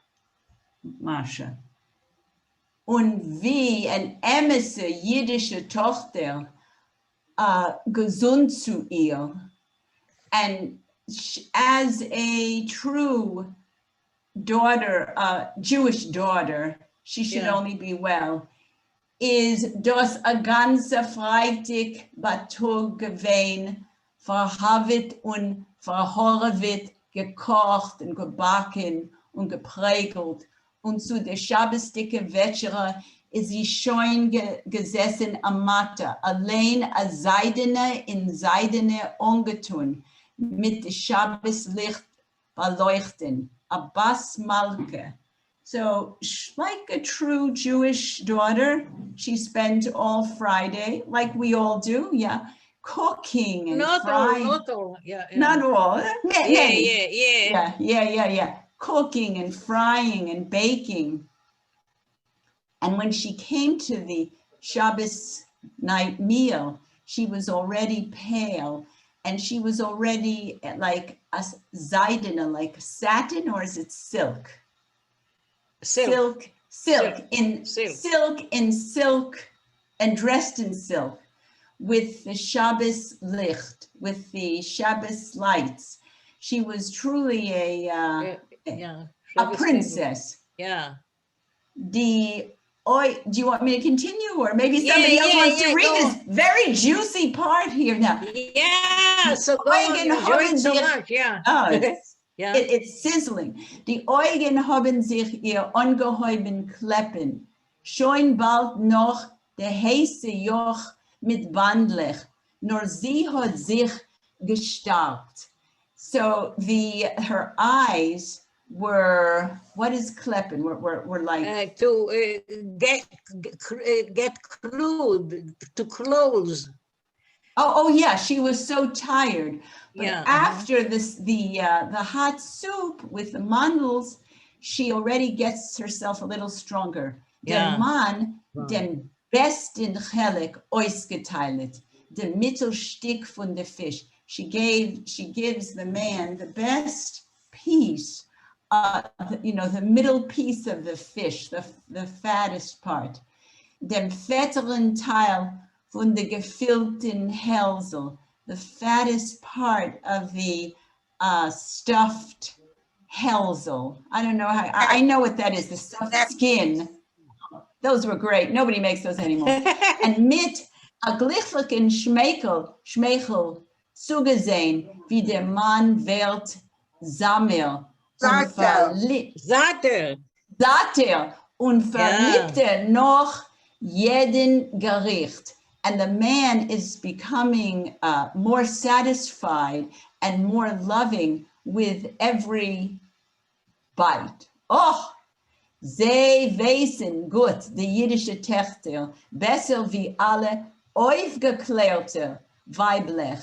Masha. Und wie ein emisse jiddische Tochter gesund zu ihr. And as a true daughter, Jewish daughter, she should Yeah. only be well, is das a ganze Freitag Batug gewesen, verhavet und verhorvet, gekocht und gebacken und geprägelt. Und zu der Schabbesdicke Wetschere ist sie schon gesessen am Matte, allein a Seidene in Seidene ungetun, mit dem Schabbeslicht beleuchten, a Bas Malke. So, like a true Jewish daughter, she spent all Friday, like we all do, yeah, cooking and Not all, frying. not all. Yeah. Not all, many. Yeah. Cooking and frying and baking. And when she came to the Shabbos night meal, she was already pale and she was already like a Zaidina, like satin, or is it silk? Silk. Silk Silk. in silk and dressed in silk with the Shabbos licht, with the Shabbos lights. She was truly Yeah. a princess. Yeah. Do you want me to continue, or maybe somebody else wants to read go this very juicy part here now? Yeah. So go on. Eugen Enjoy it so haben much. Yeah. Oh, Yeah. it's sizzling. Die Eugen haben sich ihr ungeheuben Kleppen. Schon bald noch der heiße Joch mit Bandlech. Nur sie hat sich gestarkt. So her eyes were, what is Kleppen? We're like, To get crude, to close. oh yeah, she was so tired. But Yeah. after this, the hot soup with the mandels, she already gets herself a little stronger. Yeah. Der Mann, den besten Chelik ausgeteilt, der Mittelstück von der Fisch. She gives the man the best piece, the middle piece of the fish, the fattest part. Den fetteren Teil von der gefüllten Hälsel, the fattest part of the stuffed Hälsel. I don't know how, I know what that is, the stuffed skin. Those were great. Nobody makes those anymore. And mit a gleichlichen Schmeichel zugesehen, wie der Mann wird Sammel und Zater. und verliebte noch jeden Gericht. And the man is becoming more satisfied and more loving with every bite. Oh, sie wissen gut, die jüdische Töchter, besser wie alle aufgeklärte Weiblich,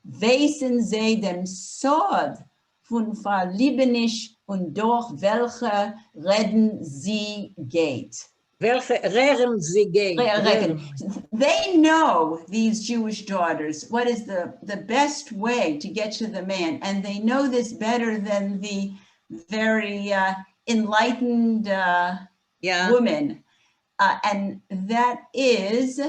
wissen sie den Sod von Verliebenisch und durch welche Reden sie geht. Reren sie geht. They know, these Jewish daughters, what is the best way to get to the man, and they know this better than the very enlightened women, and that is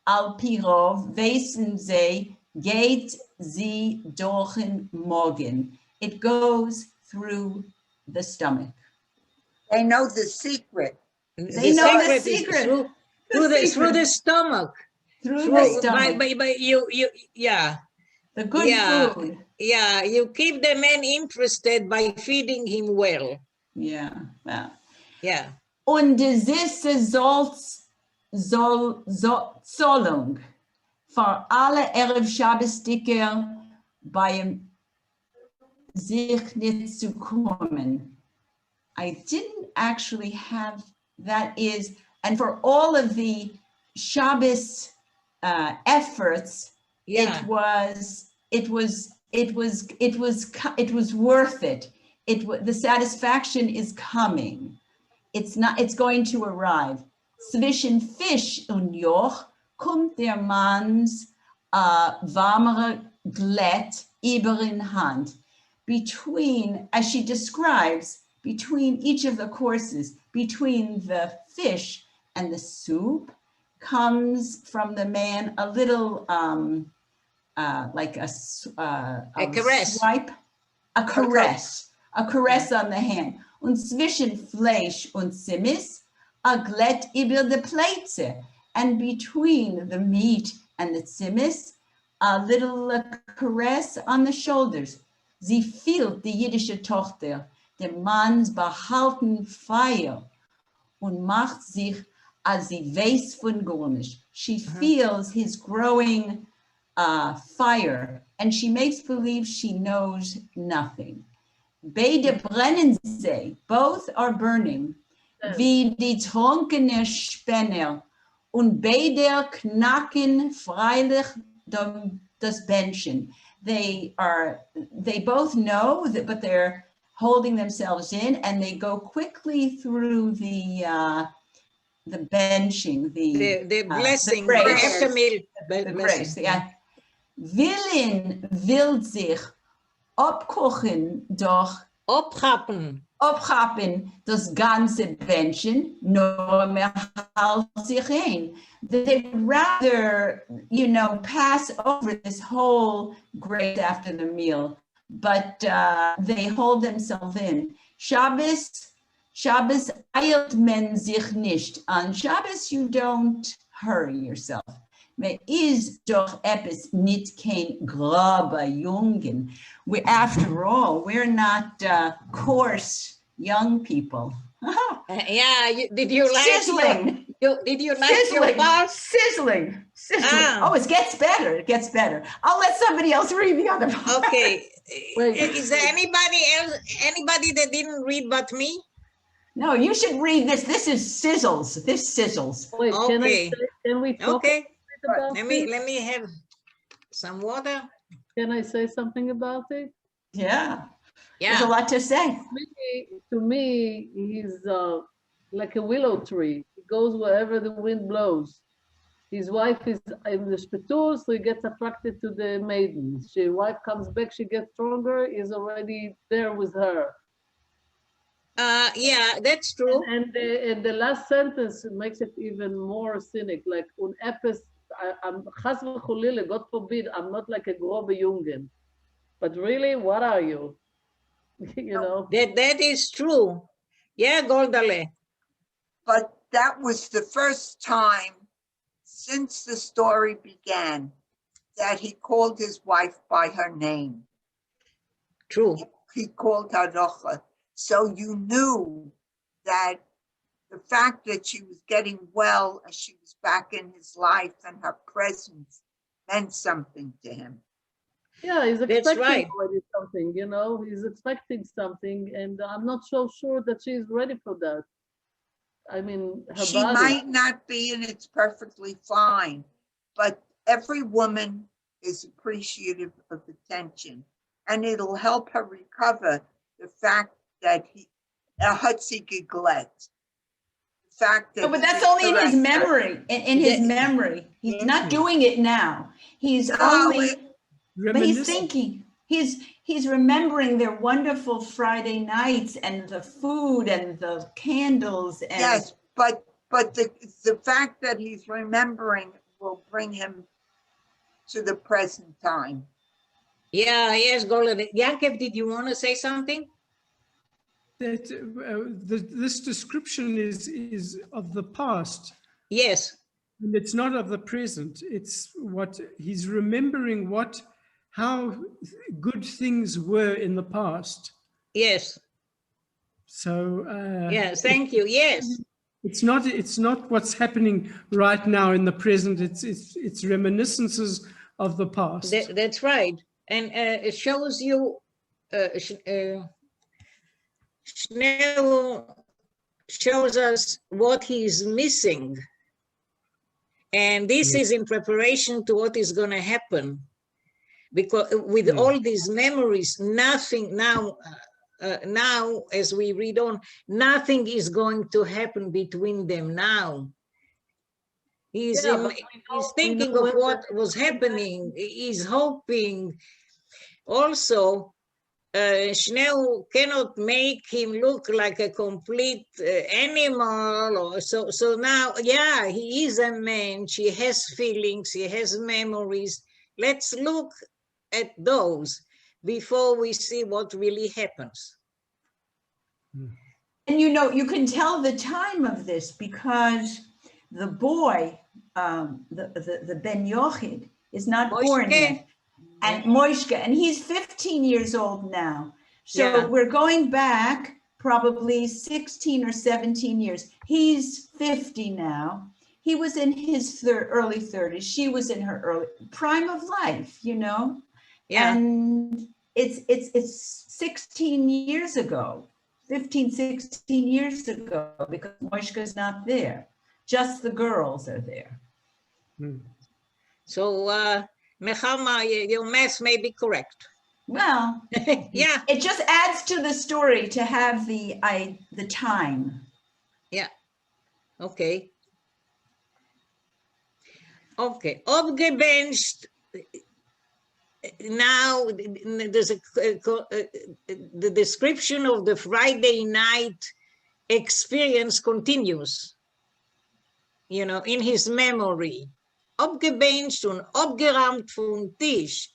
al pirov wissen sie geht sie durch den Magen. It goes through the stomach. They know the secret. They know the is secret. Through the stomach. Through the stomach. By yeah. The good Yeah. food. Yeah, you keep the man interested by feeding him well. Yeah. Well. Yeah. Und diese Zollung für alle Erev Shabbos-Dicker beim sich nicht zu kommen. I didn't actually have, that is, and for all of the Shabbos efforts, Yeah. it was worth it. The satisfaction is coming. It's going to arrive. Zwischen Fisch und Joch kommt der Manns warmere Glätt über in Hand. Between, as she describes, between each of the courses, between the fish and the soup, comes from the man a little, like a caress. swipe, a caress on the hand. Und zwischen Fleisch und Simmis, a Glätt über the Plätze. And between the meat and the Simmis, a little caress on the shoulders. Sie fühlt die jüdische Tochter, dem Manns behalten Feier und macht sich, als sie weiß von gar nicht. She feels his growing fire and she makes believe she knows nothing. Beide brennen sie, both are burning, wie die trunkene Spinner und beide knacken freilich das Bändchen. They both know that, but they're holding themselves in, and they go quickly through the benching, The blessing, the the grace. aftermeal The blessing. grace, yeah. Willen will sich abkochen, doch Opgappen. abhappen das ganze Bändchen, nur mehr halt sich ein. They'd rather, pass over this whole grace after the meal, but they hold themselves in. Shabbos eilt men sich nicht. On Shabbos, you don't hurry yourself. Me is doch etwas nicht kein grober Jungen. After all, we're not coarse young people. Did you like Sizzling. Did you like your part? Sizzling. Ah. Oh, it gets better. I'll let somebody else read the other part. Okay. Wait. Is there anybody that didn't read but me? No, you should read this. This sizzles. Wait, Okay. can we talk Okay. about Let it? me have some water. Can I say something about it? Yeah. There's a Yeah. lot to say. To me, he's like a willow tree. He goes wherever the wind blows. His wife is in the Spetur, so he gets attracted to the maidens. His wife comes back, she gets stronger, he's already there with her. Yeah, that's true. And the last sentence makes it even more cynic, like, un epis, I'm chas v'chulile, God forbid, I'm not like a grobe Jungen. But really, what are you? You know? That is true. Yeah, Goldale. But that was the first time since the story began that he called his wife by her name. True. He called her Rocha. So you knew that the fact that she was getting well and she was back in his life and her presence meant something to him. Yeah, he's That's expecting right. already something, he's expecting something, and I'm not so sure that she's ready for that. I mean, her She body. might not be, and it's perfectly fine, but every woman is appreciative of attention, and it'll help her recover the fact that a hutzige glet. The fact that. No, but that's only in his correct her. memory. In his memory. He's not doing it now. He's only. But he's thinking, he's remembering their wonderful Friday nights and the food and the candles and. Yes, but the fact that he's remembering will bring him to the present time. Yeah, yes, Goldale. Yankov, did you want to say something? That this description is of the past, Yes. and it's not of the present. It's what he's remembering, how good things were in the past. Yes. So Yes. Thank you. Yes. it's not what's happening right now in the present. It's reminiscences of the past. That's right. And it shows you, Schnell shows us what he's missing. And this is in preparation to what is going to happen. Because with all these memories, nothing now, as we read on, nothing is going to happen between them now. He's Yeah, in, but he's we thinking know of when what was happening. He's hoping. Also, Schneu cannot make him look like a complete animal. Or so now, yeah, he is a man. She has feelings. He has memories. Let's look at those before we see what really happens. And you know, you can tell the time of this because the boy, the Ben Yochid, is not born Moishke? yet. And Moishka, and he's 15 years old now. So Yeah. we're going back probably 16 or 17 years. He's 50 now. He was in his early 30s. She was in her early prime of life, you know? Yeah. And it's 16 years ago, 15, 16 years ago, because Moishka's not there. Just the girls are there. So, Nechama, your math may be correct. Well, Yeah, it just adds to the story to have the time. yeah. Okay. Okay. Abgebencht. Now, there's the description of the Friday night experience continues, you know, in his memory. Abgebencht und abgerammt vom Tisch.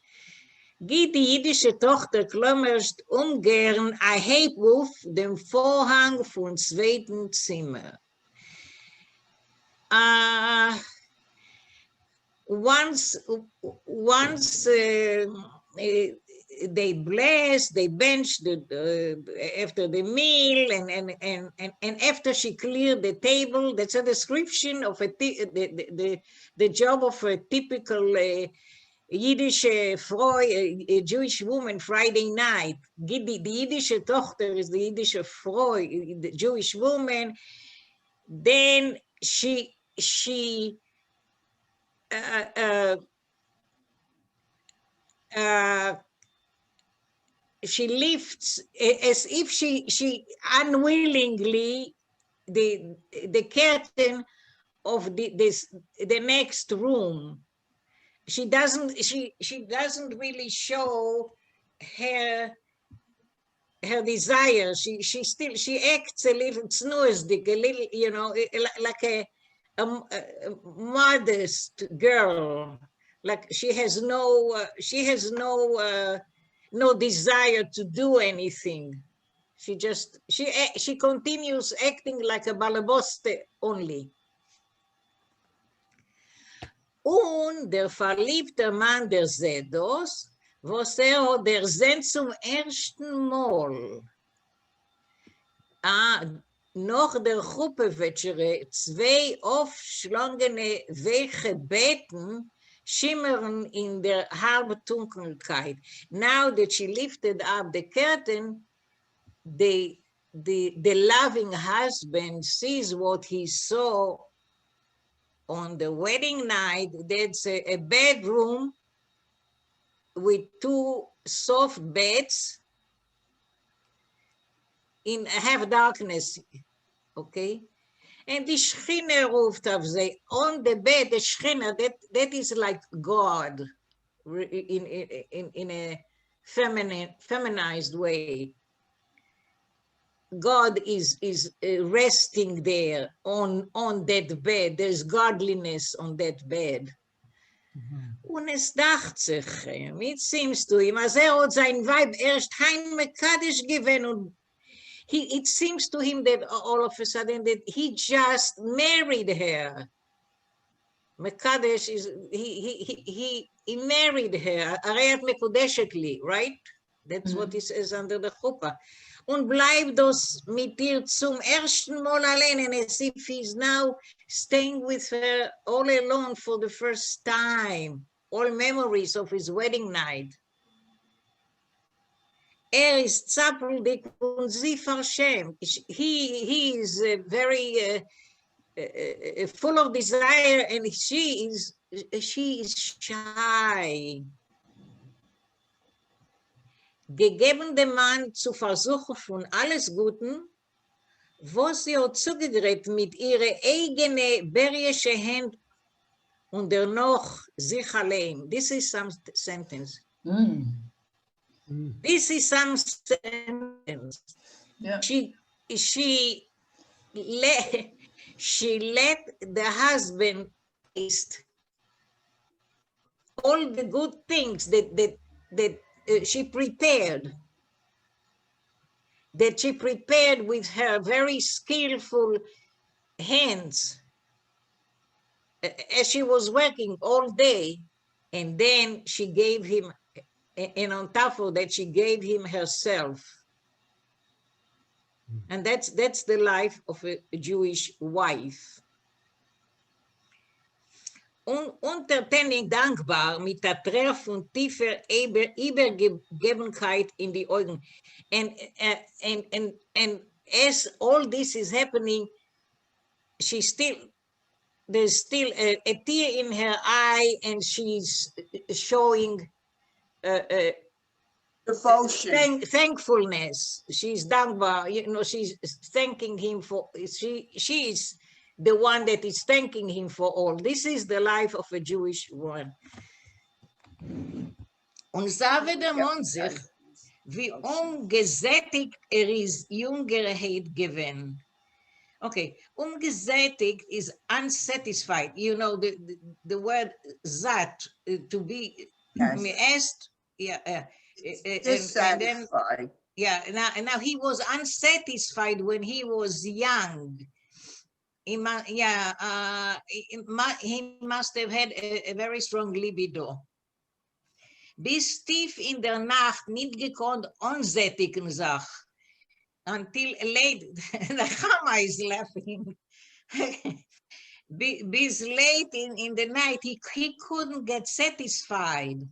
Geht die jüdische Tochter klommerst ungern a Hebwurf dem Vorhang vom zweiten Zimmer. Once they bless, they bench after the meal, and after she cleared the table. That's a description of the job of a typical Yiddish Frau, a Jewish woman, Friday night. The Yiddish Tochter is the Yiddish Frau, the Jewish woman. Then she lifts as if she unwillingly the curtain of the next room. She doesn't really show her desire. She acts a little snoozedig, a little, you know, like a modest girl. Like she has no desire to do anything. She continues acting like a balaboste only. Und der verliebte Mann der Sedos, was der Sehn zum ersten Mal. Noch der Chuppewetschere, zwei aufschlagene weiche Betten schimmern in der Halbdunkelheit. Now that she lifted up the curtain, the loving husband sees what he saw on the wedding night. That's a bedroom with two soft beds in half darkness, okay? And the Shechina ruft auf sie, on the bed, the Shechina, that is like God in a feminized way. God is resting there on that bed. There's godliness on that bed. Und es dacht sich, it seems to him, als hat sein Weib erst heimekadisch gewesen, und it seems to him that all of a sudden that he just married her. Mekadesh is, he married her, Arayat Mekudeshetli, right? That's what he says under the chuppah. Und bleibt das mit ihr zum ersten Mal allein, and as if he's now staying with her all alone for the first time. All memories of his wedding night. Ist zappeldig und sie verschämt. He is very full of desire, and she is shy. Gegeben dem Mann zu versuchen von alles Guten, was sie hat zugegräbt mit ihrer eigenen bergische Hand und noch sich allein. This is some sentence. This is some sentence. Yeah. She let the husband taste all the good things that she prepared. That she prepared with her very skillful hands as she was working all day, and then she gave him, and on top of that, she gave him herself. And that's the life of a Jewish wife. Untertänig dankbar mit der Treff und tiefer Übergebenkeit in die Augen. And as all this is happening, there's still a tear in her eye, and she's showing Devotion. thankfulness. She's dankbar, she's thanking him for, she is the one that is thanking him for all. This is the life of a Jewish woman. Und sah der Mann sich, wie ungesättigt ist Jüngerheit gewesen. Okay, ungesättigt is unsatisfied. You know, the word zat, to be asked, yeah. Dissatisfied. Now he was unsatisfied when he was young. He must have had a very strong libido. Bis tief in der Nacht nicht gekonnt unsättigen sich. Until late, the Chama is laughing. Bis late in the night, he couldn't get satisfied.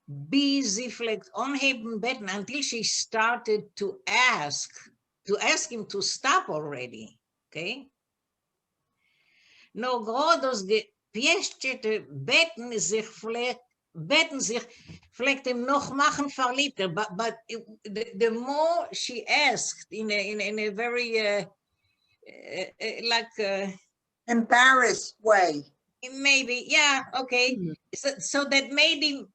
Bis sie vielleicht anheben Betten, until she started to ask him to stop already. Okay? No grodos gepiestete Betten sich vielleicht ihm noch machen verliebter, but the more she asked in a very Embarrassed way. Maybe, yeah, okay. So that made him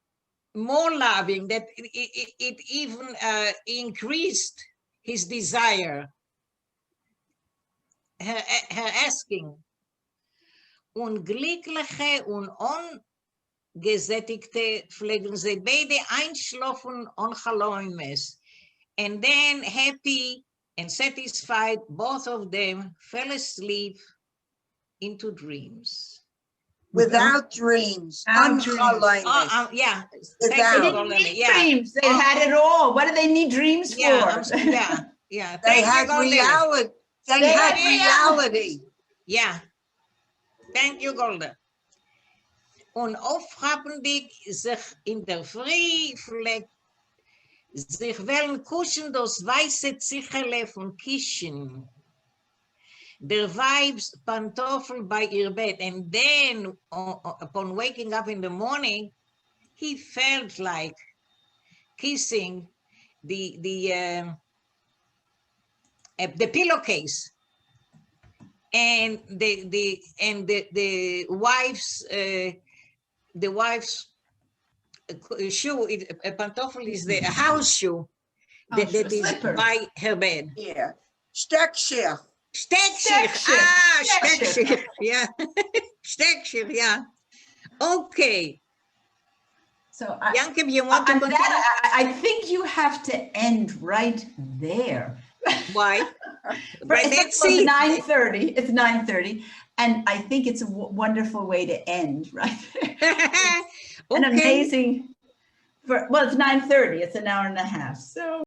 more loving, that it even increased his desire, her asking. Unglückliche und ungesättigte pflegen sie beide einschlafen ungeläumes. And then happy and satisfied, both of them fell asleep into dreams. Without dreams. Without dreams. Ungeläumt. Yeah. They didn't need dreams. They had it all. What do they need dreams for? Yeah. They had reality. They had reality. Yeah. Thank you, Golda. Und aufhappendig sich in der Früh vielleicht sich wollen kuschen das weiße Zicherle von Kischen. Der Weibs Pantoffel bei ihr Bett. And then, upon waking up in the morning, he felt like kissing the pillowcase. And the wife's shoe, a pantoffel is the house shoe that is by her bed. Yeah. Steckschir. Steckschir. Steckschir. Yeah. Steckschir, yeah. Okay. So Yankev, you want to continue? I think you have to end right there. Why? Right, Let's it's see. 9:30. It's 9:30, and I think it's a wonderful way to end. Right, an Okay. amazing. Well, it's 9:30. It's an hour and a half. So.